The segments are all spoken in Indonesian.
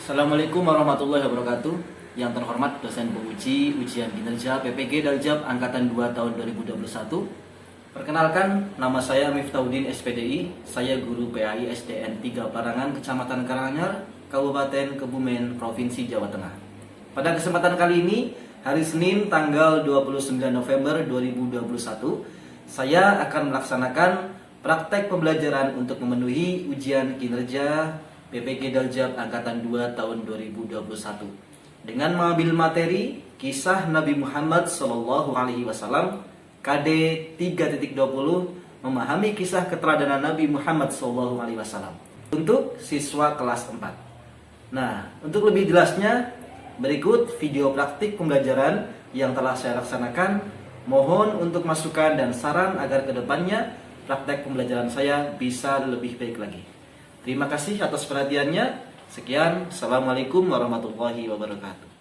Assalamualaikum warahmatullahi wabarakatuh. Yang terhormat dosen penguji ujian kinerja PPG Daljab Angkatan 2 tahun 2021. Perkenalkan, nama saya Miftahudin SPDI. Saya guru PAI SDN 3 Parangan, Kecamatan Karanganyar, Kabupaten Kebumen, Provinsi Jawa Tengah. Pada kesempatan kali ini, hari Senin tanggal 29 November 2021, saya akan melaksanakan praktek pembelajaran untuk memenuhi ujian kinerja PPG Daljab Angkatan 2 tahun 2021 dengan mengambil materi kisah Nabi Muhammad SAW KD 3.20 memahami kisah keteladanan Nabi Muhammad SAW untuk siswa kelas 4. Nah, untuk lebih jelasnya berikut video praktik pembelajaran yang telah saya laksanakan. Mohon untuk masukan dan saran agar kedepannya praktek pembelajaran saya bisa lebih baik lagi. Terima kasih atas perhatiannya. Sekian, Assalamualaikum warahmatullahi wabarakatuh.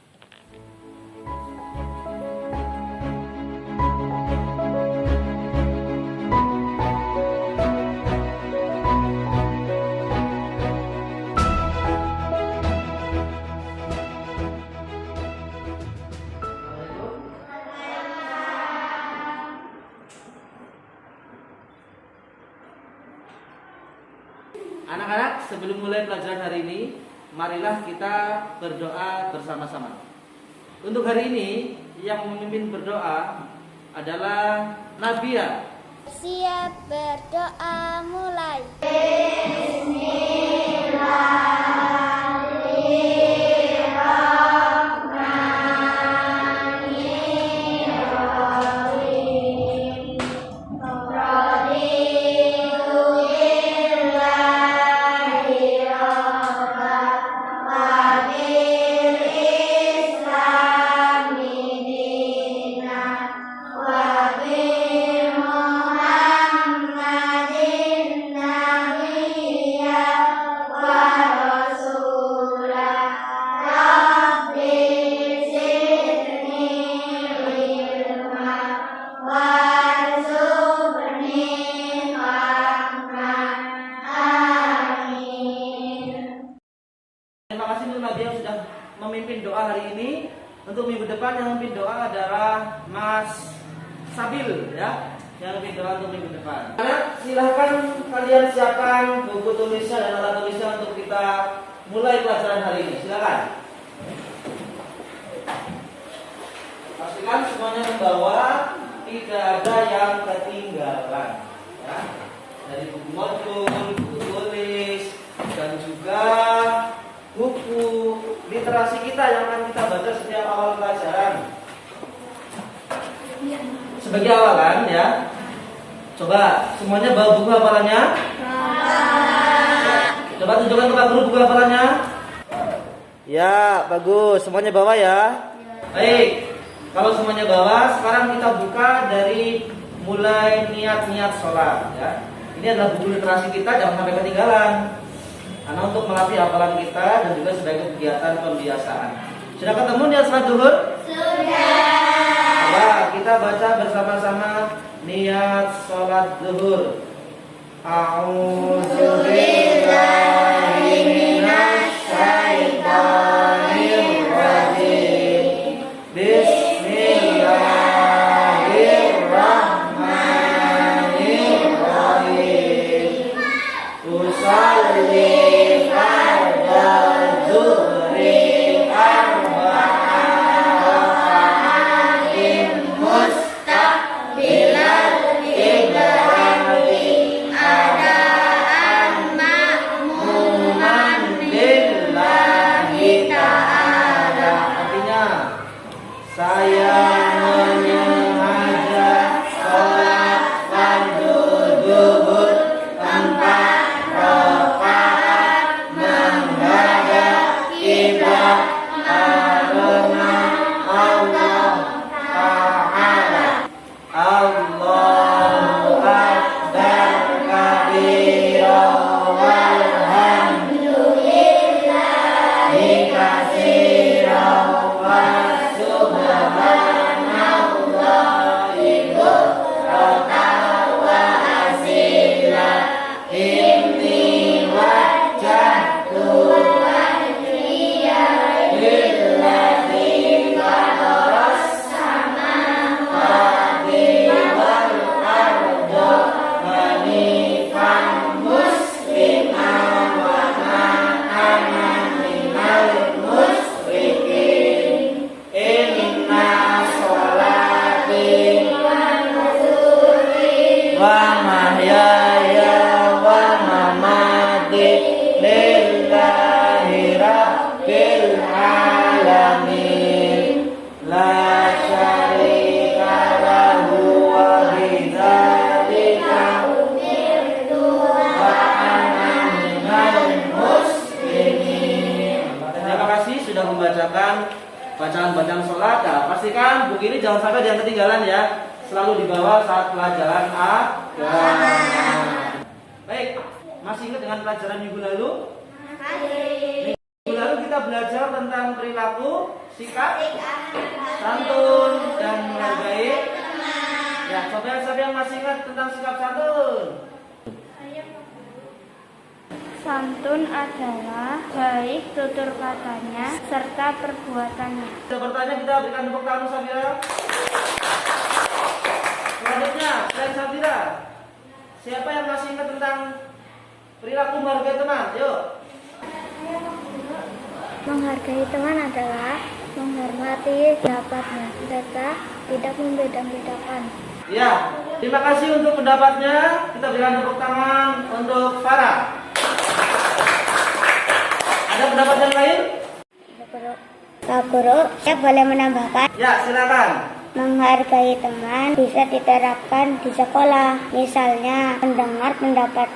Anak-anak, sebelum mulai pelajaran hari ini, marilah kita berdoa bersama-sama. Untuk hari ini, yang memimpin berdoa adalah Nabia. Siap berdoa mulai. Terima kasih untuk Nadia yang sudah memimpin doa hari ini. Untuk minggu depan yang memimpin doa adalah Mas Sabil, ya, yang memimpin doa untuk minggu depan. Silahkan kalian siapkan buku tulisnya dan alat tulisnya untuk kita mulai pelajaran hari ini. Silakan. Pastikan semuanya membawa, tidak ada yang ketinggalan, ya. Dari buku modul, buku tulis, dan juga buku literasi kita yang akan kita baca setiap awal pelajaran. Sebagai awalan, ya. Coba semuanya bawa buku hafalannya. Coba tunjukkan ke Pak Guru buku hafalannya. Ya, bagus. Semuanya bawa ya. Baik. Kalau semuanya bawa, sekarang kita buka dari mulai niat-niat sholat, ya. Ini adalah buku literasi kita, jangan sampai ketinggalan. Karena untuk melatih hafalan kita dan juga sebagai kegiatan pembiasaan. Sudah ketemu niat sholat zuhur? Sudah. Coba kita baca bersama-sama niat sholat zuhur. A'udzubillahi minasyaitonir rajim. Bismillahirrahmanirrahim. Usalli Mustaqbilal qiblat ada bacaan-bacaan sholat. Nah, pastikan buku ini jangan sampai yang ketinggalan ya. Selalu dibawa saat pelajaran agama. Baik, masih ingat dengan pelajaran minggu lalu? Minggu lalu kita belajar tentang perilaku, sikap, santun, dan menghargai. Ya, siapa yang masih ingat tentang sikap santun? Santun adalah baik tutur katanya serta perbuatannya. Sudah bertanya, kita berikan tepuk tangan Safira. Selanjutnya, dari Safira, siapa yang masih ingat tentang perilaku menghargai teman? Yuk. Menghargai teman adalah menghormati pendapatnya serta tidak membeda-bedakan. Ya, terima kasih untuk pendapatnya. Kita berikan tepuk tangan untuk Farah. Ada pendapat yang lain? Pak Guru, saya boleh menambahkan? Ya, silakan. Menghargai teman bisa diterapkan di sekolah. Misalnya, mendengar pendapat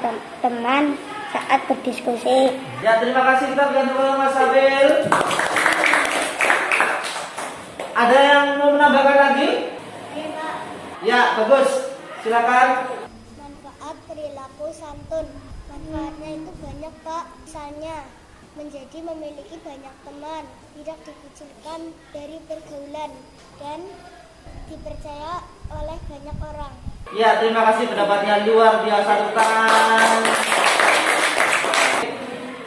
teman saat berdiskusi. Ya, terima kasih. Kita berikan tepuk tangan Mas Sabil. Ada yang mau menambahkan lagi? Ya, bagus. Silakan. Manfaat perilaku santun. Manfaatnya itu banyak, Pak. Misalnya, menjadi memiliki banyak teman, tidak dikucilkan dari pergaulan, dan dipercaya oleh banyak orang. Ya, terima kasih, pendapatnya luar biasa. Tepuk tangan.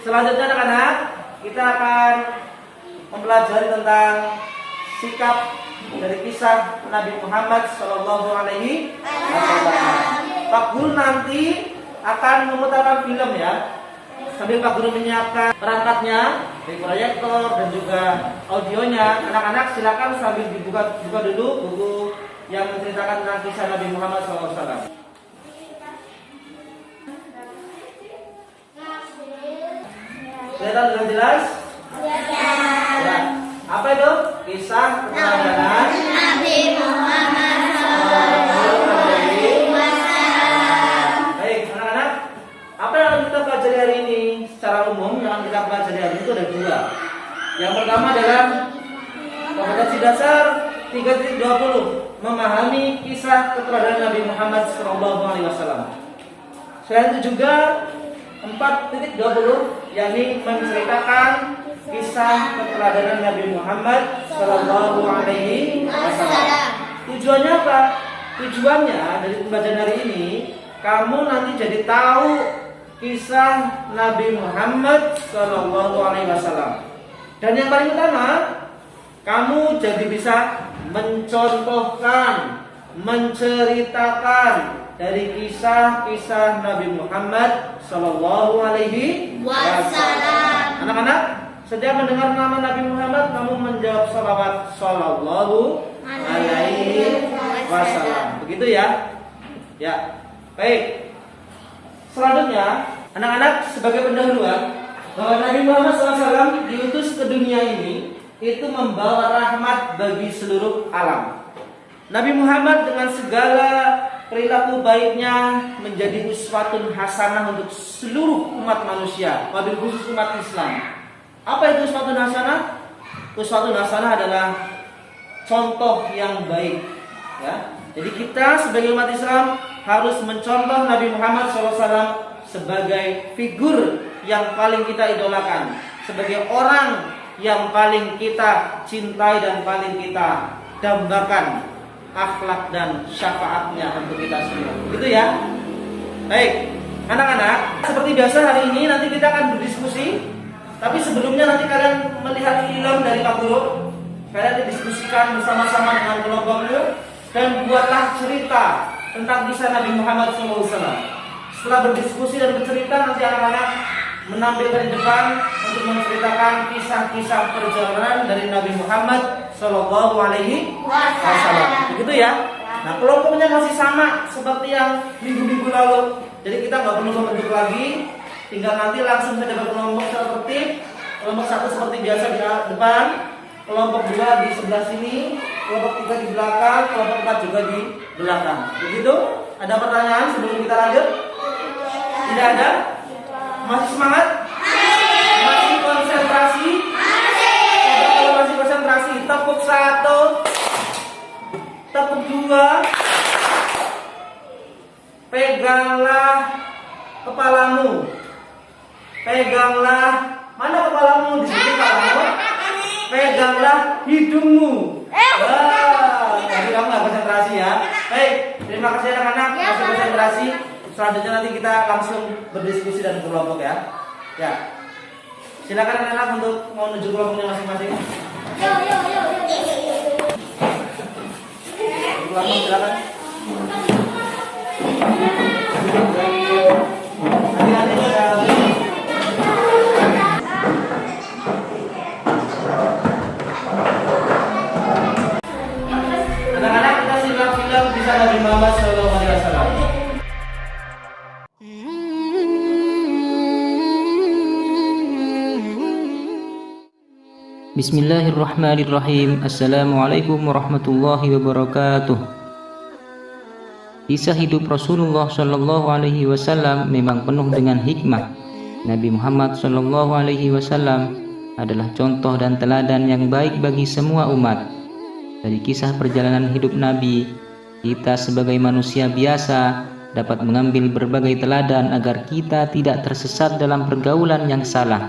Selanjutnya anak-anak, kita akan mempelajari tentang sikap dari kisah Nabi Muhammad Shallallahu Alaihi Wasallam. Pak Guru nanti akan memutarkan film ya, sambil Pak Guru menyiapkan perangkatnya, baik proyektor dan juga audionya. Anak-anak silakan sambil dibuka dulu buku yang menceritakan tentang kisah Nabi Muhammad SAW. Kelihatan dengan jelas? Ya. Apa itu? Kisah keteladanan Nabi Muhammad SAW. Baik, anak-anak, apa yang akan kita pelajari hari ini? Secara umum yang akan kita pelajari hari ini itu ada dua. Yang pertama adalah kompetensi dasar 3.20, memahami kisah keteladanan Nabi Muhammad SAW. Selain itu juga 4.20, yakni menceritakan kisah keteladanan Nabi Muhammad Sallallahu Alaihi Wasallam. Tujuannya apa? Tujuannya dari pembelajaran hari ini, kamu nanti jadi tahu kisah Nabi Muhammad Sallallahu Alaihi Wasallam. Dan yang paling utama, kamu jadi bisa mencontohkan, menceritakan dari kisah-kisah Nabi Muhammad Sallallahu Alaihi Wasallam. Anak-anak, setiap mendengar nama Nabi Muhammad, kamu menjawab salawat Sallallahu Alaihi Wasallam. Begitu ya? Ya. Baik. Selanjutnya, anak-anak, sebagai pendahuluan bahwa Nabi Muhammad SAW diutus ke dunia ini itu membawa rahmat bagi seluruh alam. Nabi Muhammad dengan segala perilaku baiknya menjadi uswatun hasanah untuk seluruh umat manusia, wabil khusus umat Islam. Apa itu uswatun hasanah? Uswatun hasanah adalah contoh yang baik. Ya. Jadi kita sebagai umat Islam harus mencontoh Nabi Muhammad SAW sebagai figur yang paling kita idolakan, sebagai orang yang paling kita cintai dan paling kita dambakan akhlak dan syafaatnya untuk kita semua. Gitu ya. Baik, anak-anak, seperti biasa hari ini nanti kita akan berdiskusi. Tapi sebelumnya nanti kalian melihat film dari Pak Guru. Kalian didiskusikan bersama-sama dengan kelompokmu dan buatlah cerita tentang kisah Nabi Muhammad SAW. Setelah berdiskusi dan bercerita, nanti anak-anak menampilkan di depan untuk menceritakan kisah-kisah perjalanan dari Nabi Muhammad Sallallahu Alaihi Wasallam. Begitu ya. Nah, kelompoknya masih sama seperti yang minggu-minggu lalu. Jadi kita nggak perlu membentuk lagi, tinggal nanti langsung saja berkelompok secara tertib. Kelompok satu seperti biasa di depan, kelompok dua di sebelah sini, kelompok tiga di belakang, kelompok empat juga di belakang. Begitu? Ada pertanyaan sebelum kita lanjut? Tidak ada? Masih semangat? Masih konsentrasi? Masih. Kalau masih konsentrasi, tepuk 1, tepuk 2. Peganglah kepalamu. Peganglah, mana kepalamu? Di sini kepalamu. Peganglah hidungmu. Jadi kamu nggak konsentrasi ya. Baik, terima kasih anak-anak. Masih konsentrasi. Selanjutnya nanti kita langsung berdiskusi dan kelompok ya. Ya. Silakan anak-anak untuk mau menuju kelompoknya masing-masing. Kelompok silakan. Hati-hati pada anak-anak, kita simak film kisah Nabi Muhammad SAW. Bismillahirrahmanirrahim. Assalamualaikum warahmatullahi wabarakatuh. Kisah hidup Rasulullah Shallallahu Alaihi Wasallam memang penuh dengan hikmah. Nabi Muhammad Shallallahu Alaihi Wasallam adalah contoh dan teladan yang baik bagi semua umat. Dari kisah perjalanan hidup Nabi, kita sebagai manusia biasa dapat mengambil berbagai teladan agar kita tidak tersesat dalam pergaulan yang salah.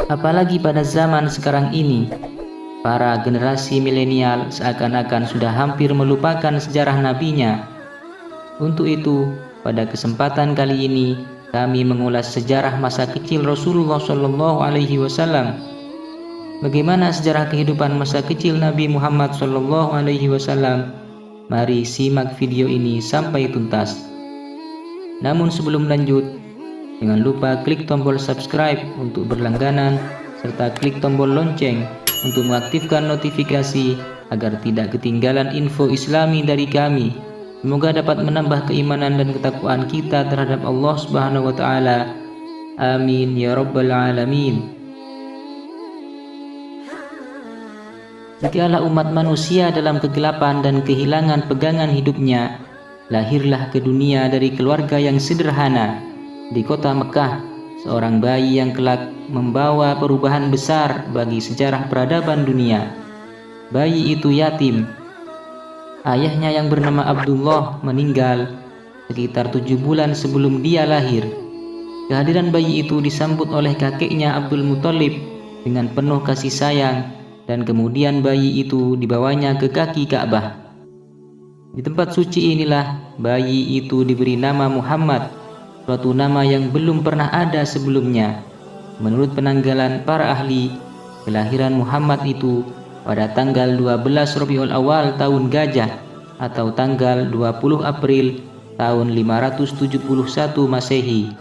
Apalagi pada zaman sekarang ini, para generasi milenial seakan-akan sudah hampir melupakan sejarah nabinya. Untuk itu, pada kesempatan kali ini kami mengulas sejarah masa kecil Rasulullah Shallallahu Alaihi Wasallam. Bagaimana sejarah kehidupan masa kecil Nabi Muhammad Shallallahu Alaihi Wasallam? Mari simak video ini sampai tuntas. Namun sebelum lanjut, jangan lupa klik tombol subscribe untuk berlangganan serta klik tombol lonceng untuk mengaktifkan notifikasi agar tidak ketinggalan info Islami dari kami. Semoga dapat menambah keimanan dan ketakwaan kita terhadap Allah Subhanahu wa taala. Amin ya rabbal alamin. Segala umat manusia dalam kegelapan dan kehilangan pegangan hidupnya, lahirlah ke dunia dari keluarga yang sederhana. Di kota Mekah, seorang bayi yang kelak membawa perubahan besar bagi sejarah peradaban dunia. Bayi itu yatim. Ayahnya yang bernama Abdullah meninggal sekitar 7 bulan sebelum dia lahir. Kehadiran bayi itu disambut oleh kakeknya Abdul Muthalib dengan penuh kasih sayang, dan kemudian bayi itu dibawanya ke kaki Ka'bah. Di tempat suci inilah bayi itu diberi nama Muhammad, suatu nama yang belum pernah ada sebelumnya. Menurut penanggalan para ahli, kelahiran Muhammad itu pada tanggal 12 Rabiul Awal tahun Gajah atau tanggal 20 April tahun 571 Masehi.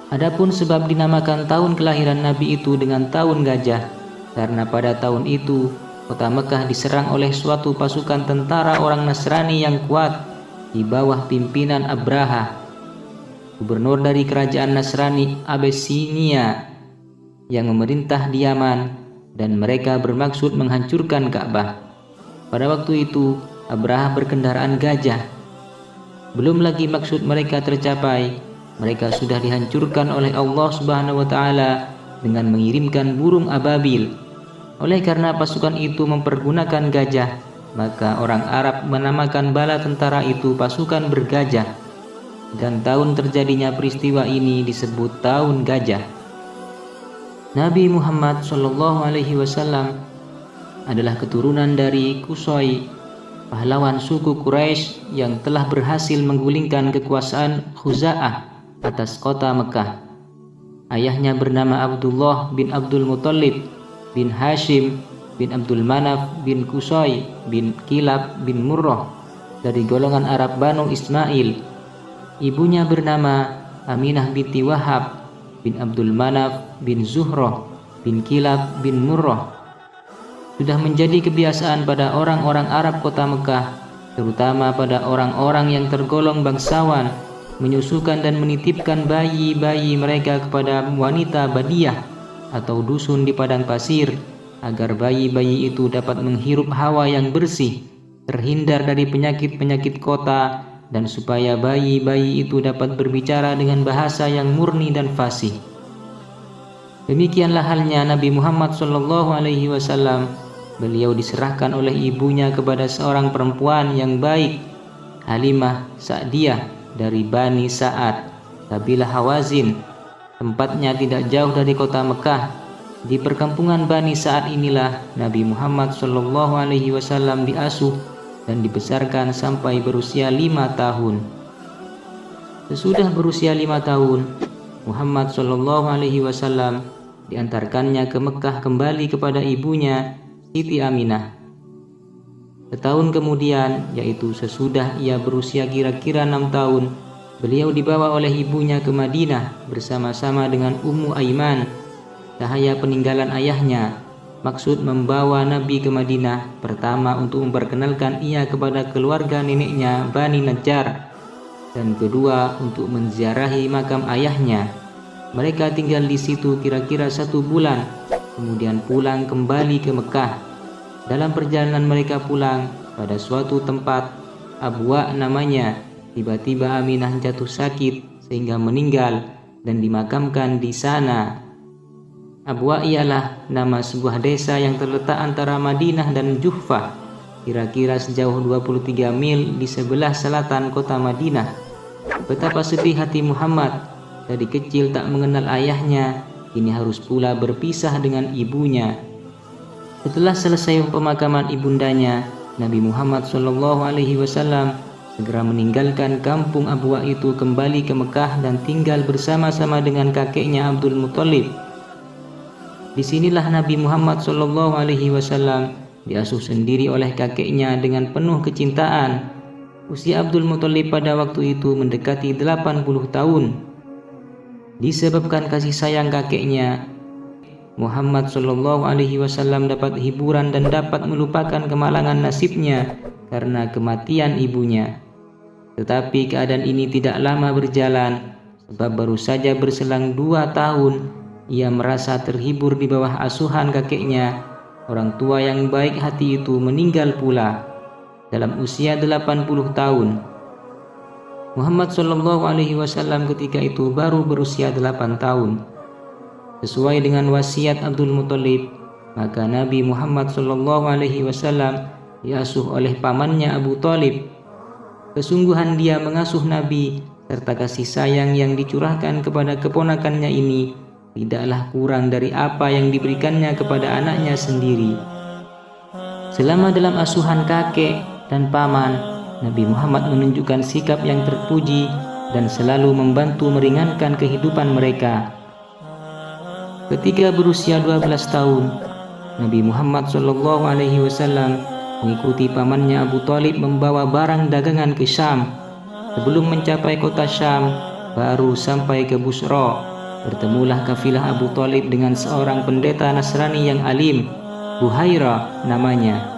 Adapun sebab dinamakan tahun kelahiran Nabi itu dengan tahun Gajah, karena pada tahun itu kota Mekah diserang oleh suatu pasukan tentara orang Nasrani yang kuat di bawah pimpinan Abraha, gubernur dari kerajaan Nasrani Abyssinia yang memerintah di Yaman, dan mereka bermaksud menghancurkan Ka'bah. Pada waktu itu Abraha berkendaraan gajah. Belum lagi maksud mereka tercapai, mereka sudah dihancurkan oleh Allah Subhanahu wa taala dengan mengirimkan burung ababil. Oleh karena pasukan itu mempergunakan gajah, maka orang Arab menamakan bala tentara itu pasukan bergajah, dan tahun terjadinya peristiwa ini disebut tahun gajah. Nabi Muhammad Shallallahu Alaihi Wasallam adalah keturunan dari Qusay, pahlawan suku Quraisy yang telah berhasil menggulingkan kekuasaan Khuza'ah atas kota Mekah. Ayahnya bernama Abdullah bin Abdul Muthalib bin Hashim bin Abdul Manaf bin Qusay bin Kilab bin Murrah dari golongan Arab Banu Ismail. Ibunya bernama Aminah binti Wahab bin Abdul Manaf bin Zuhrah bin Kilab bin Murrah. Sudah menjadi kebiasaan pada orang-orang Arab kota Mekah, terutama pada orang-orang yang tergolong bangsawan, menyusukan dan menitipkan bayi-bayi mereka kepada wanita badiah atau dusun di padang pasir, agar bayi-bayi itu dapat menghirup hawa yang bersih, terhindar dari penyakit-penyakit kota, dan supaya bayi-bayi itu dapat berbicara dengan bahasa yang murni dan fasih. Demikianlah halnya Nabi Muhammad SAW. beliau diserahkan oleh ibunya kepada seorang perempuan yang baik, Halimah Sa'diyah dari Bani Sa'ad, kabilah Hawazin. Tempatnya tidak jauh dari kota Mekah. Di perkampungan Bani Sa'ad inilah Nabi Muhammad SAW diasuh dan dibesarkan sampai berusia 5 tahun. Sesudah berusia 5 tahun, Muhammad SAW diantarkannya ke Mekah kembali kepada ibunya Siti Aminah. Setahun kemudian, yaitu sesudah ia berusia kira-kira 6 tahun, beliau dibawa oleh ibunya ke Madinah bersama-sama dengan Ummu Aiman, cahaya peninggalan ayahnya. Maksud membawa Nabi ke Madinah pertama untuk memperkenalkan ia kepada keluarga neneknya Bani Najjar, dan kedua untuk menziarahi makam ayahnya. Mereka tinggal di situ kira-kira 1 bulan, kemudian pulang kembali ke Mekah. Dalam perjalanan mereka pulang, pada suatu tempat, Abwa namanya, tiba-tiba Aminah jatuh sakit sehingga meninggal dan dimakamkan di sana. Abwa ialah nama sebuah desa yang terletak antara Madinah dan Juhfah, kira-kira sejauh 23 mil di sebelah selatan kota Madinah. Betapa sedih hati Muhammad, dari kecil tak mengenal ayahnya, kini harus pula berpisah dengan ibunya. Setelah selesai pemakaman ibundanya, Nabi Muhammad SAW segera meninggalkan kampung Abwa itu, kembali ke Mekah dan tinggal bersama-sama dengan kakeknya Abdul Muthalib. Disinilah Nabi Muhammad SAW diasuh sendiri oleh kakeknya dengan penuh kecintaan. Usia Abdul Muthalib pada waktu itu mendekati 80 tahun. Disebabkan kasih sayang kakeknya, Muhammad SAW dapat hiburan dan dapat melupakan kemalangan nasibnya karena kematian ibunya. Tetapi keadaan ini tidak lama berjalan, sebab baru saja berselang 2 tahun ia merasa terhibur di bawah asuhan kakeknya. Orang tua yang baik hati itu meninggal pula dalam usia 80 tahun. Muhammad SAW ketika itu baru berusia 8 tahun. Sesuai dengan wasiat Abdul Muthalib, maka Nabi Muhammad SAW diasuh oleh pamannya Abu Thalib. Kesungguhan dia mengasuh Nabi serta kasih sayang yang dicurahkan kepada keponakannya ini tidaklah kurang dari apa yang diberikannya kepada anaknya sendiri. Selama dalam asuhan kakek dan paman, Nabi Muhammad menunjukkan sikap yang terpuji dan selalu membantu meringankan kehidupan mereka. Ketika berusia 12 tahun, Nabi Muhammad SAW mengikuti pamannya Abu Thalib membawa barang dagangan ke Syam. Sebelum mencapai kota Syam, baru sampai ke Busra, bertemulah kafilah Abu Thalib dengan seorang pendeta Nasrani yang alim, Buhaira namanya.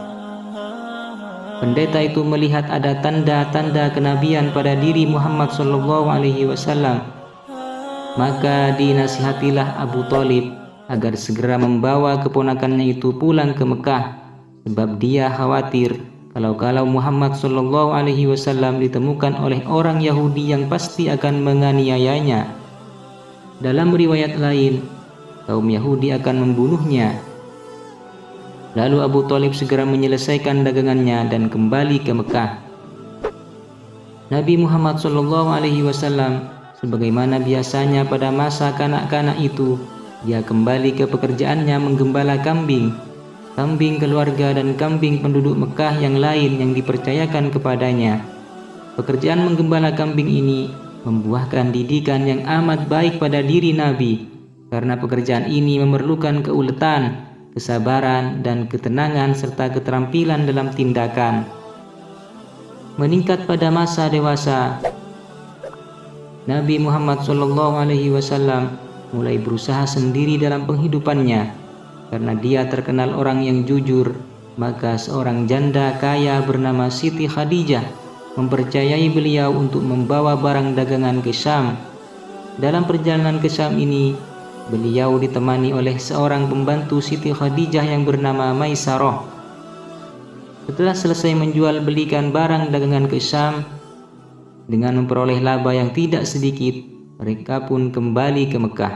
Pendeta itu melihat ada tanda-tanda kenabian pada diri Muhammad SAW. Maka dinasihatilah Abu Thalib agar segera membawa keponakannya itu pulang ke Mekah, sebab dia khawatir kalau Muhammad SAW ditemukan oleh orang Yahudi yang pasti akan menganiayanya. Dalam riwayat lain, kaum Yahudi akan membunuhnya. Lalu Abu Thalib segera menyelesaikan dagangannya dan kembali ke Mekah. Nabi Muhammad SAW sebagaimana biasanya pada masa kanak-kanak itu, dia kembali ke pekerjaannya menggembala kambing keluarga dan kambing penduduk Mekah yang lain yang dipercayakan kepadanya. Pekerjaan menggembala kambing ini membuahkan didikan yang amat baik pada diri Nabi, karena pekerjaan ini memerlukan keuletan, kesabaran, dan ketenangan serta keterampilan dalam tindakan. Meningkat pada masa dewasa, Nabi Muhammad SAW mulai berusaha sendiri dalam penghidupannya. Karena dia terkenal orang yang jujur, maka seorang janda kaya bernama Siti Khadijah mempercayai beliau untuk membawa barang dagangan ke Syam. Dalam perjalanan ke Syam ini, beliau ditemani oleh seorang pembantu Siti Khadijah yang bernama Maisarah. Setelah selesai menjual belikan barang dagangan ke Syam, dengan memperoleh laba yang tidak sedikit, mereka pun kembali ke Mekah.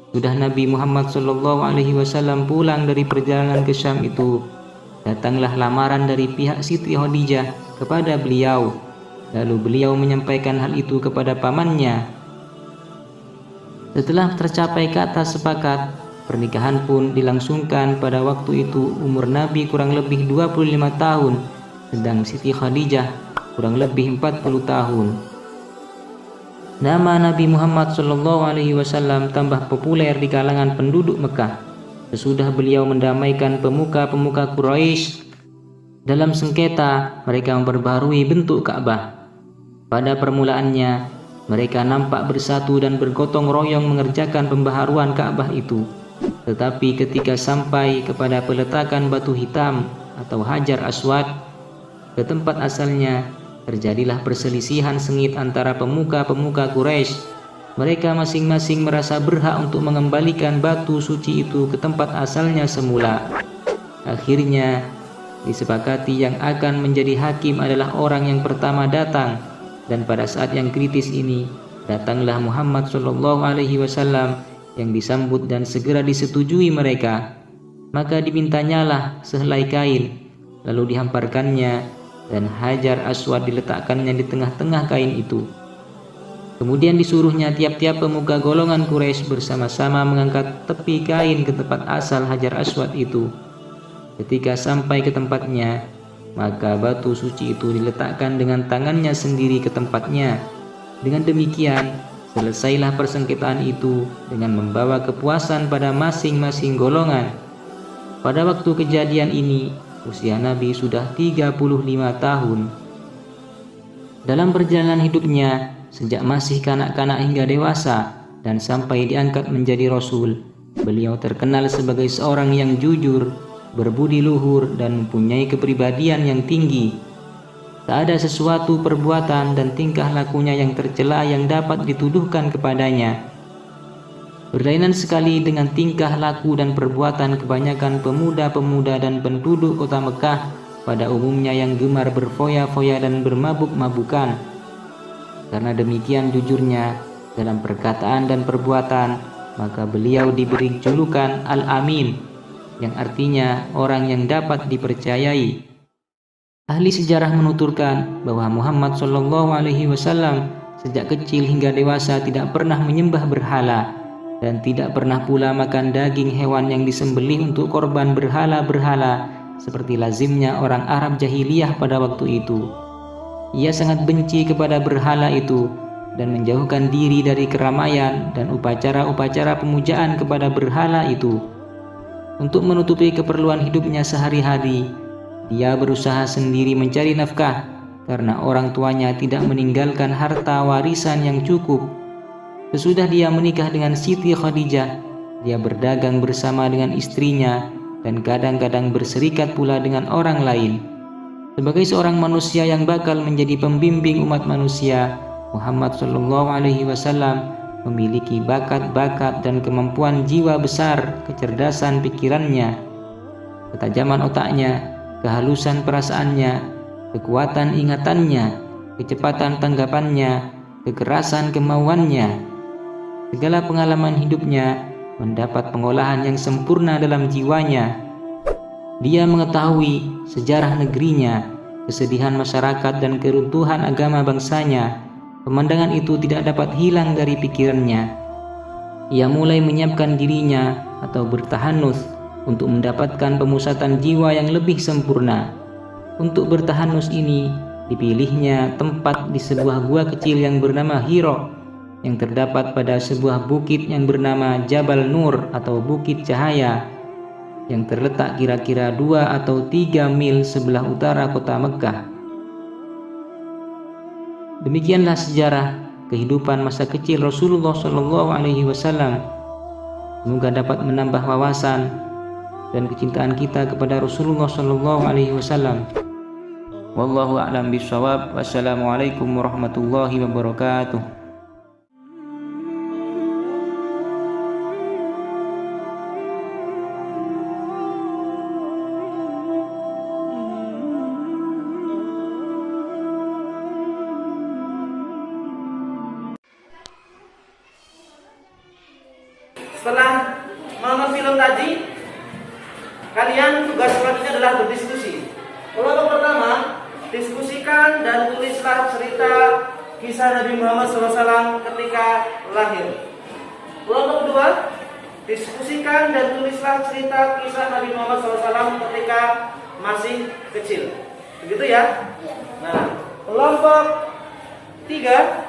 Sudah Nabi Muhammad SAW pulang dari perjalanan ke Syam itu, datanglah lamaran dari pihak Siti Khadijah kepada beliau. Lalu beliau menyampaikan hal itu kepada pamannya. Setelah tercapai kata sepakat, pernikahan pun dilangsungkan. Pada waktu itu umur Nabi kurang lebih 25 tahun, sedang Siti Khadijah kurang lebih 40 tahun. Nama Nabi Muhammad SAW tambah populer di kalangan penduduk Mekah sesudah beliau mendamaikan pemuka-pemuka Quraisy. Dalam sengketa, mereka memperbaharui bentuk Ka'bah. Pada permulaannya, mereka nampak bersatu dan bergotong royong mengerjakan pembaharuan Ka'bah itu. Tetapi ketika sampai kepada peletakan batu hitam atau Hajar Aswad ke tempat asalnya, terjadilah perselisihan sengit antara pemuka-pemuka Quraisy. Mereka masing-masing merasa berhak untuk mengembalikan batu suci itu ke tempat asalnya semula. Akhirnya disepakati yang akan menjadi hakim adalah orang yang pertama datang, dan pada saat yang kritis ini datanglah Muhammad SAW yang disambut dan segera disetujui mereka. Maka dimintanyalah sehelai kain, lalu dihamparkannya, dan Hajar Aswad diletakkannya di tengah-tengah kain itu. Kemudian disuruhnya tiap-tiap pemuka golongan Quraisy bersama-sama mengangkat tepi kain ke tempat asal Hajar Aswad itu. Ketika sampai ke tempatnya, maka batu suci itu diletakkan dengan tangannya sendiri ke tempatnya. Dengan demikian, selesailah persengketaan itu dengan membawa kepuasan pada masing-masing golongan. Pada waktu kejadian ini, usia Nabi sudah 35 tahun. Dalam perjalanan hidupnya, sejak masih kanak-kanak hingga dewasa dan sampai diangkat menjadi Rasul, beliau terkenal sebagai seorang yang jujur, berbudi luhur, dan mempunyai kepribadian yang tinggi. Tak ada sesuatu perbuatan dan tingkah lakunya yang tercela yang dapat dituduhkan kepadanya. Berlainan sekali dengan tingkah laku dan perbuatan kebanyakan pemuda-pemuda dan penduduk kota Mekah pada umumnya yang gemar berfoya-foya dan bermabuk-mabukan. Karena demikian jujurnya dalam perkataan dan perbuatan, maka beliau diberi julukan Al-Amin, yang artinya orang yang dapat dipercayai. Ahli sejarah menuturkan bahwa Muhammad SAW sejak kecil hingga dewasa tidak pernah menyembah berhala, dan tidak pernah pula makan daging hewan yang disembelih untuk korban berhala-berhala seperti lazimnya orang Arab jahiliyah pada waktu itu. Ia sangat benci kepada berhala itu dan menjauhkan diri dari keramaian dan upacara-upacara pemujaan kepada berhala itu. Untuk menutupi keperluan hidupnya sehari-hari, dia berusaha sendiri mencari nafkah karena orang tuanya tidak meninggalkan harta warisan yang cukup. Sesudah dia menikah dengan Siti Khadijah, dia berdagang bersama dengan istrinya dan kadang-kadang berserikat pula dengan orang lain. Sebagai seorang manusia yang bakal menjadi pembimbing umat manusia, Muhammad SAW memiliki bakat-bakat dan kemampuan jiwa besar, kecerdasan pikirannya, ketajaman otaknya, kehalusan perasaannya, kekuatan ingatannya, kecepatan tanggapannya, kekerasan kemauannya. Segala pengalaman hidupnya mendapat pengolahan yang sempurna dalam jiwanya. Dia mengetahui sejarah negerinya, kesedihan masyarakat, dan keruntuhan agama bangsanya. Pemandangan itu tidak dapat hilang dari pikirannya. Ia mulai menyiapkan dirinya atau bertahanus untuk mendapatkan pemusatan jiwa yang lebih sempurna. Untuk bertahanus ini, dipilihnya tempat di sebuah gua kecil yang bernama Hira, yang terdapat pada sebuah bukit yang bernama Jabal Nur atau Bukit Cahaya, yang terletak kira-kira 2 atau 3 mil sebelah utara kota Mekah. Demikianlah sejarah kehidupan masa kecil Rasulullah SAW. Semoga dapat menambah wawasan dan kecintaan kita kepada Rasulullah SAW. Wallahu a'lam bishawab. Wassalamualaikum warahmatullahi wabarakatuh. Setelah menonton film tadi, kalian tugas selanjutnya adalah berdiskusi. Kelompok pertama, diskusikan dan tulislah cerita kisah Nabi Muhammad SAW ketika lahir. Kelompok kedua, diskusikan dan tulislah cerita kisah Nabi Muhammad SAW ketika masih kecil. Begitu ya? Nah, kelompok tiga,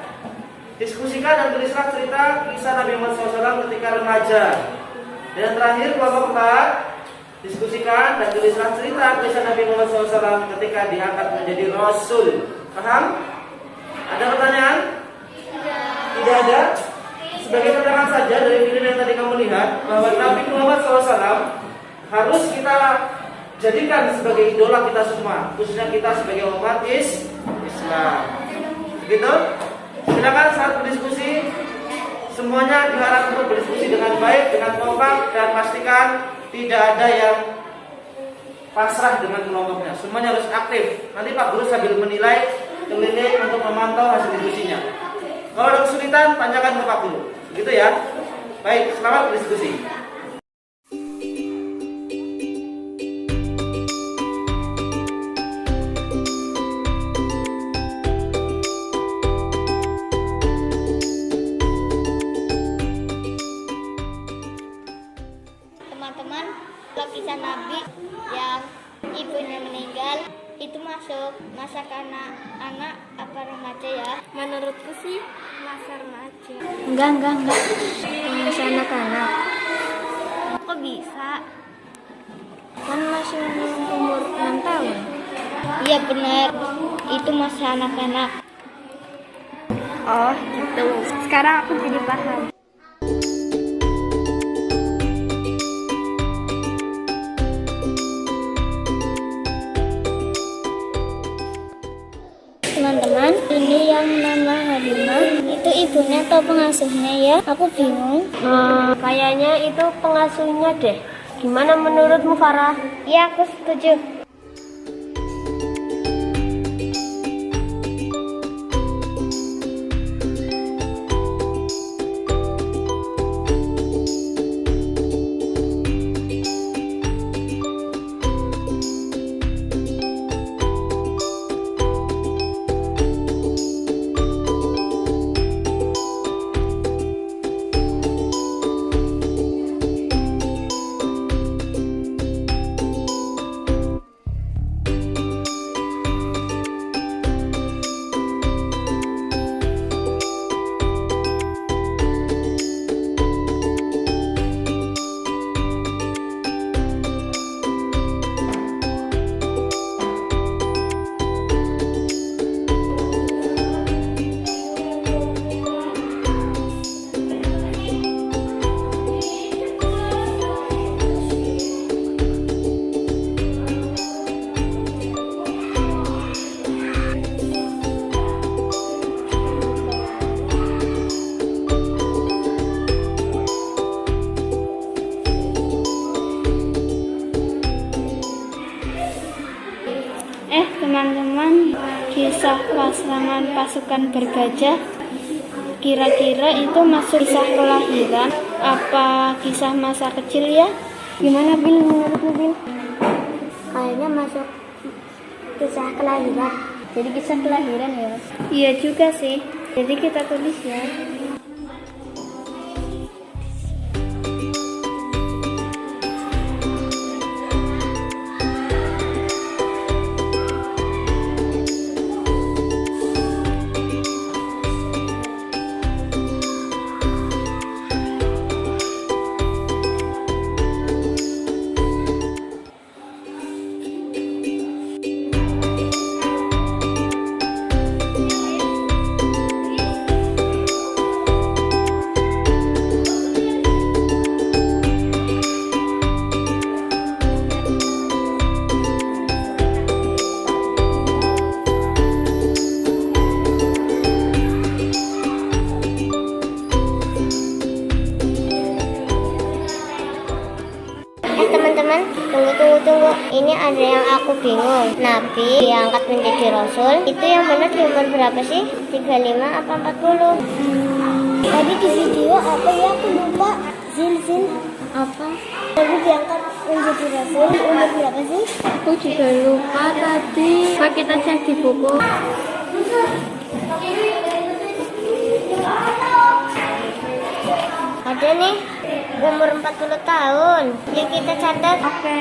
diskusikan dan tulislah cerita kisah Nabi Muhammad SAW ketika remaja. Dan terakhir, kelompok empat, diskusikan dan tulislah cerita kisah Nabi Muhammad SAW ketika diangkat menjadi Rasul. Paham? Ada pertanyaan? Tidak ada? Sebagai keterangan saja dari video yang tadi kamu lihat, bahwa Nabi Muhammad SAW harus kita jadikan sebagai idola kita semua, khususnya kita sebagai umat Islam. Begitu? Silakan saat berdiskusi, semuanya diharap untuk berdiskusi dengan baik, dengan kompak, dan pastikan tidak ada yang pasrah dengan kelompoknya. Semuanya harus aktif. Nanti Pak Guru sambil menilai, keliling untuk memantau hasil diskusinya. Kalau ada kesulitan, tanyakan ke Pak Guru. Begitu ya. Baik, selamat berdiskusi. Teman-teman, kalau kisah Nabi yang ibunya meninggal itu masuk masa kanak-anak apa remaja ya? Menurutku sih masa remaja. Enggak. Masa anak-anak. Kok bisa? Kan masih umur 6 tahun. Iya benar, itu masa anak-anak. Oh gitu. Sekarang aku jadi paham. Teman-teman, ini yang nama Halimah, itu ibunya atau pengasuhnya ya? Aku bingung. Kayaknya itu pengasuhnya deh. Gimana menurutmu Farah? Ya, aku setuju. Teman-teman, kisah pasangan pasukan bergajah kira-kira itu masuk kisah kelahiran apa kisah masa kecil ya? Gimana Bil, menurutmu Bil? Kayaknya masuk kisah kelahiran. Jadi kisah kelahiran ya? Iya juga sih. Jadi kita tulis ya. Teman-teman, tunggu. Ini ada yang aku bingung. Nabi diangkat menjadi Rasul, itu yang benar di umur berapa sih? 35 apa 40? Tadi di video apa ya? Aku lupa. Zin. Apa? Lalu diangkat menjadi rasul umur berapa sih? Aku juga lupa tadi. Pak, kita cek di buku. Ada nih, umur 40 tahun. Yuk kita catat. Oke.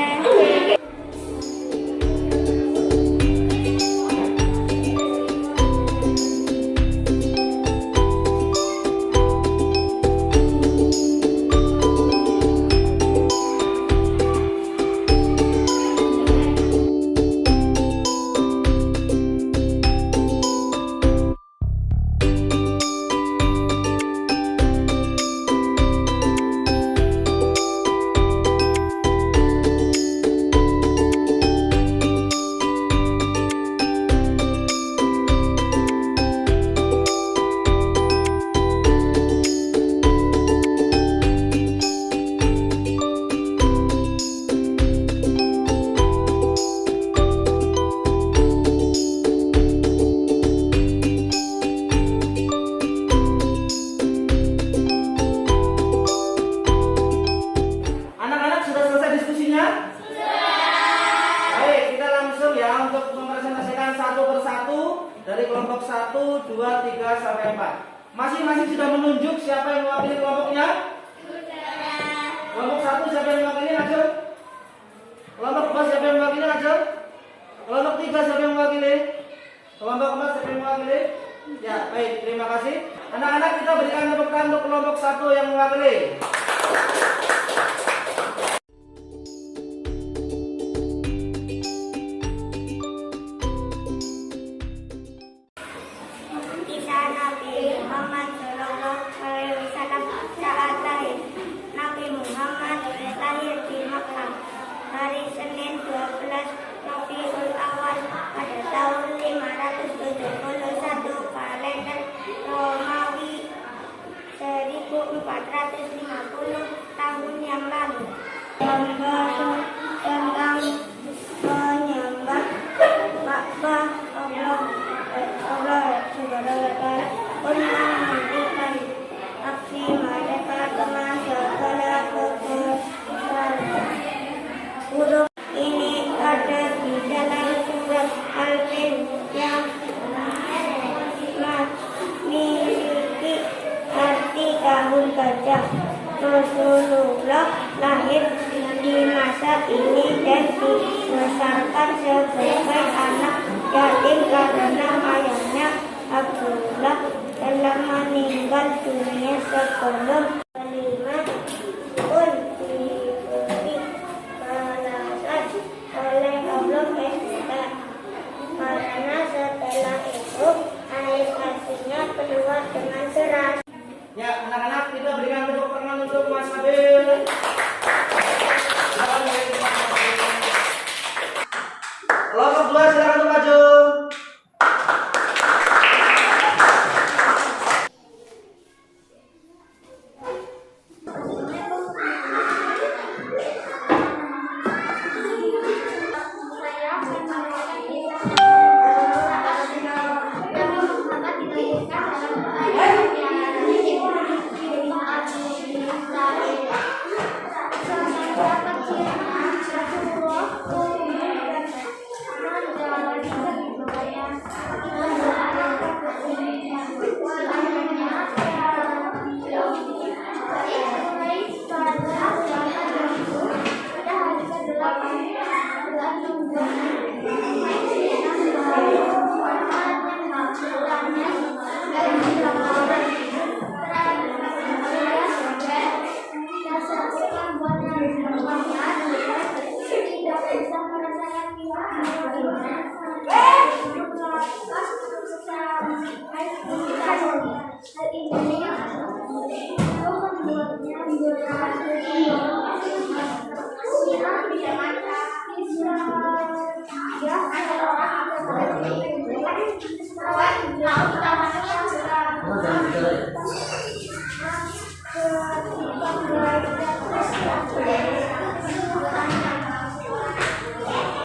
Anak-anak sudah selesai diskusinya? Baik, kita langsung ya untuk mempresentasikan satu persatu dari kelompok 1, 2, 3, sampai 4. Masing-masing sudah menunjuk siapa yang mewakili kelompoknya? Kelompok 1 siapa yang mewakili? Najul? Kelompok 2 siapa yang mewakili? Najul? Kelompok 3 siapa yang mewakili? Kelompok 4 siapa yang mewakili? Ya, baik, terima kasih. Anak-anak, kita berikan tepuk tangan untuk kelompok 1 yang mewakili. Kisah Nabi Muhammad SAW saat lahir. Nabi Muhammad lahir di Makkah hari Senin 12 Rabiul Awal pada tahun 571 kalender Romawi, 1450 tahun yang lalu. Membahas tentang menyembah Ka'bah Allah Subhanahu wa Ta'ala pernah menghentikan aksi mereka dengan segala kekuatan. Huruf ini ada di dalam surat Al-Fil yang memiliki arti tahun gajah. Rasulullah lahir di masa ini dan dibesarkan sebagai anak yatim karena ayahnya Abdullah telah meninggal dunia sebelum kalimat pun diberi balasan oleh Allah SWT, karena setelah itu air kasihnya keluar dengan deras. Ya, anak-anak, kita berikan tepuk tangan untuk Mas Nabil. Kelompok 2 silakan untuk maju.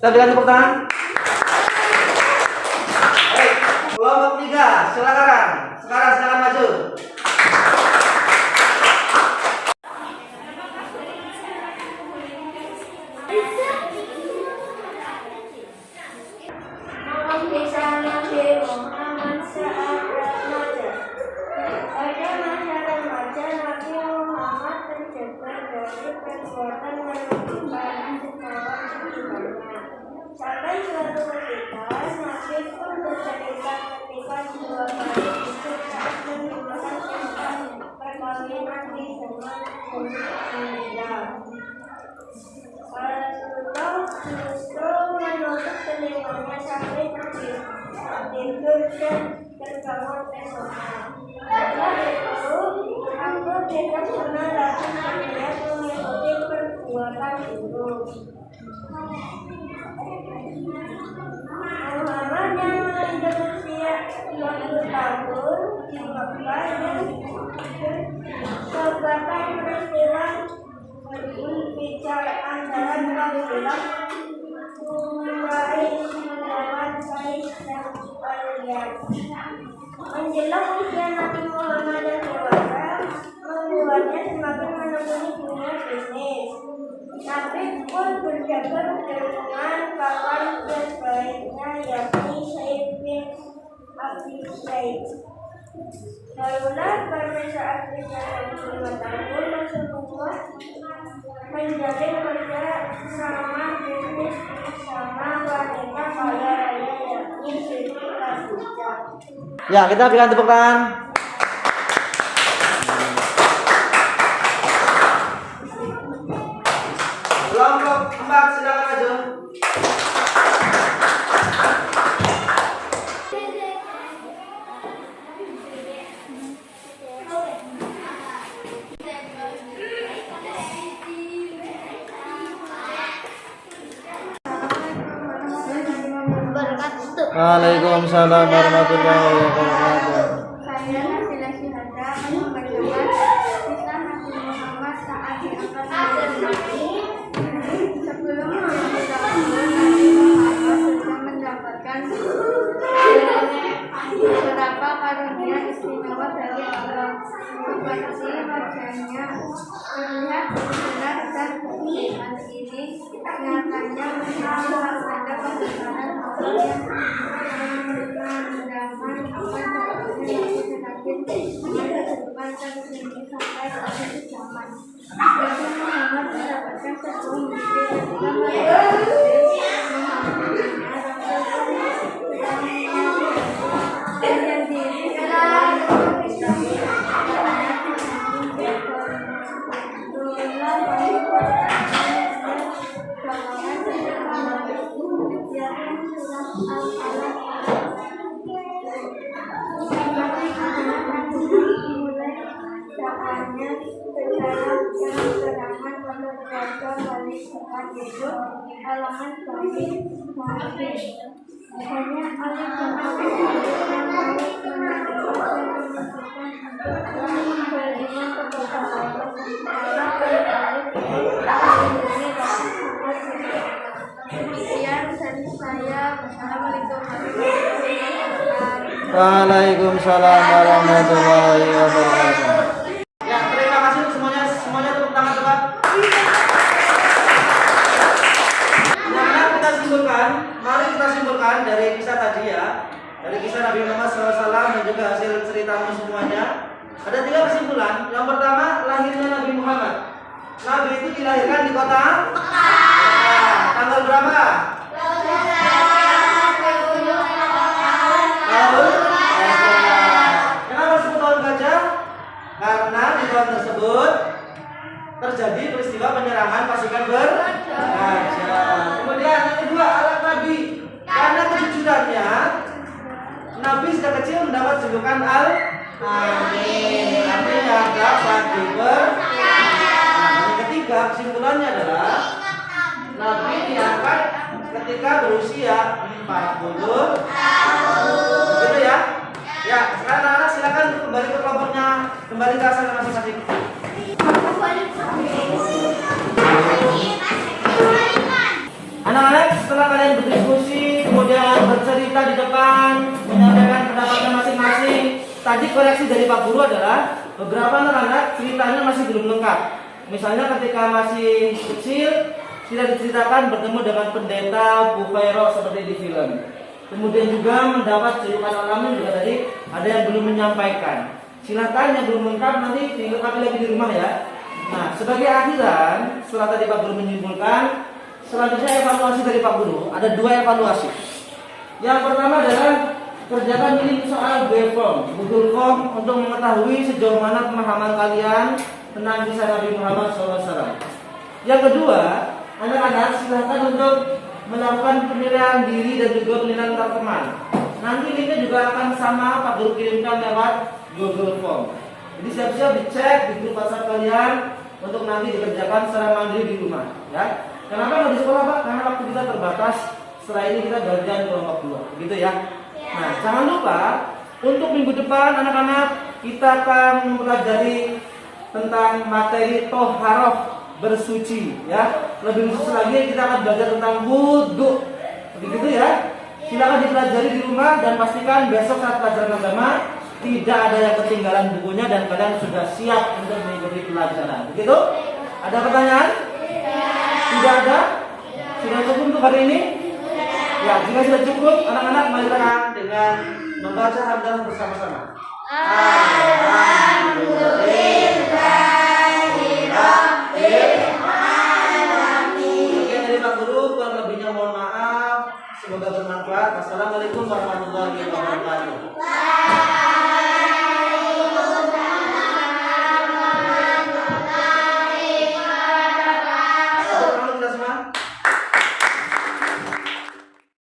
Kita berikan tepuk tangan. Baik, kelompok 3, silakan. Sekarang silakan maju. kawin Nabi sama Khadijah. Rasulullah justru menutup telinganya sampai tidur dan terbangun esoknya. Setelah itu, aku tidak pernah lagi melihat mengikuti perbuatan itu. Muhammad yang berusia 20 tahun di Mekah dan sebagai peristiwa berbicara antara kabilah Quraisy melawan Quraisy dan Al-Yad. Menjelang usia Nabi Muhammad yang dewasa, membuatnya semakin menekuni dunia bisnis. Nabi pun berjaga dengan kawan terbaiknya yakni Sa'id bin Abi Sa'id. Barulah pada saat usia 25 tahun Rasulullah menjalin kerja sama bisnis sama wanita kaya raya yakni Siti Khadijah. Ya, kita berikan tepuk tangan. Kelompok 4 silakan maju. Waalaikumsalam warahmatullahi wabarakatuh. Saya Nabila Syihada akan membacakan kisah Nabi Muhammad saat diangkat menjadi nabi. Sebelum menjadi rasul, Nabi Muhammad sudah mendapatkan beberapa karunia istimewa dari Allah, seperti wajahnya terlihat benar dan keiman ini nyatanya menjadi tanda kebenaran Allah yang menandakan akan terjadi pada kehidupan terkini sampai akhir zaman. Nabi Muhammad mendapatkan sebuah mimpi ketika halaman kami hanya oleh jemaah yang baik menandakan dan menunjukkan beriman kepada Allah demikian dari saya. Assalamualaikum warahmatullahi wabarakatuh. Waalaikumsalam warahmatullahi wabarakatuh. Ya, terima kasih semuanya tepuk tangan tepat. Mari kita simpulkan dari kisah tadi ya, dari kisah Nabi Muhammad SAW dan juga hasil ceritamu semuanya. Ada 3 kesimpulan. Yang pertama, lahirnya Nabi Muhammad. Nabi itu dilahirkan di kota Mekah. Tanggal berapa? Tahun. Kenapa disebut tahun gajah? Karena di tahun tersebut terjadi peristiwa penyerangan pasukan bergajah. Kemudian yang kedua, alat Nabi. Karena kejujurannya, Nabi sejak kecil mendapat julukan Al-Amin. Artinya dapat dipercaya. Yang ketiga, kesimpulannya adalah Nabi diangkat ketika berusia 40 tahun. Gitu ya. Ya, sekarang anak-anak silakan kembali ke kelompoknya, kembali ke asal masing-masing. Anak-anak, setelah kalian berdiskusi, kemudian bercerita di depan, menyampaikan pendapatnya masing-masing, tadi koreksi dari Pak Guru adalah beberapa anak-anak ceritanya masih belum lengkap. Misalnya ketika masih kecil, tidak diceritakan bertemu dengan pendeta Bufairo seperti di film. Kemudian juga mendapat julukan Al-Amin juga tadi ada yang belum menyampaikan. Silakan yang belum lengkap nanti dilengkapi lagi di rumah ya. Nah, sebagai akhiran, setelah tadi Pak Guru menyimpulkan, selanjutnya evaluasi dari Pak Guru. Ada 2 evaluasi. Yang pertama adalah kerjakan ini soal Google Form untuk mengetahui sejauh mana pemahaman kalian tentang kisah Nabi Muhammad SAW. Yang kedua, anak-anak silahkan untuk melakukan penilaian diri dan juga penilaian antar teman. Nanti linknya juga akan sama Pak Guru kirimkan lewat Google Form. Jadi siap-siap dicek di grup WhatsApp kalian untuk nanti dikerjakan secara mandiri di rumah. Ya. Kenapa nggak di sekolah Pak? Karena waktu kita terbatas. Setelah ini kita bagian kelompok 2, begitu ya. Nah, jangan lupa untuk minggu depan anak-anak kita akan mempelajari tentang materi toharoh, bersuci ya. Lebih khusus lagi kita akan belajar tentang wudhu. Begitu ya. Silakan dipelajari di rumah dan pastikan besok saat pelajaran agama tidak ada yang ketinggalan bukunya dan kalian sudah siap untuk mengikuti pelajaran. Begitu? Ada pertanyaan? Tidak ada? Sudah cukup untuk hari ini? Ya, jika sudah cukup, anak-anak marilah dengan membaca hamdalah bersama-sama. Alhamdulillah.